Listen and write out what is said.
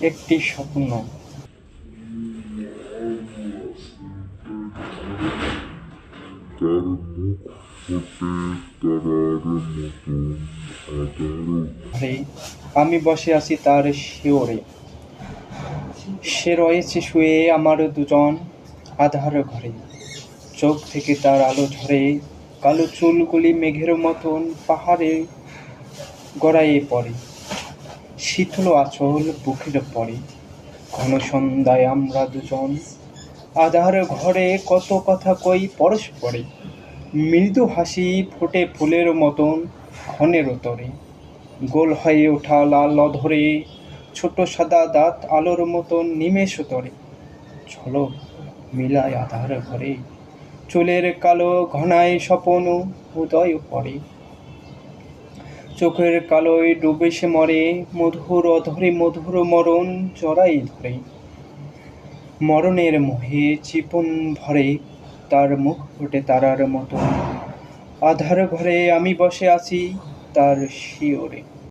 একটি স্বপ্ন। তার মুখ ফুটে তারার মতন আবারও ঘরে আমি বসে আছি তার শিয়রে, সে রয়েছে শুয়ে আমার দুজন আধার ঘরে। চোখ থেকে তার আলো ঝরে, কালো চুলগুলি মেঘের মতন পাহাড়ে গড়াইয়ে পড়ে। শীতল আঁচল বুকের পরে, ঘন সন্ধ্যায় আমরা দুজন আধার ঘরে কত কথা কই পরস্পরে। মৃদু হাসি ফোটে ফুলের মতন ক্ষণের তরে, গোল হয়ে ওঠা লাল অধরে, ছোট সাদা দাঁত আলোর মতন নিমেষ তরে। ঝলক মিলায় আধার ঘরে, চুলের কালো ঘনায় স্বপন উদয় পড়ে। চোখের কালোয় ডুবে সে মরে, মধুর অধরে মধুর মরণ জড়াই ধরে। মরণের মোহে জীবন ভরে, তার মুখ ফুটে তারার মতন আধার ঘরে আমি বসে আছি তার শিয়রে।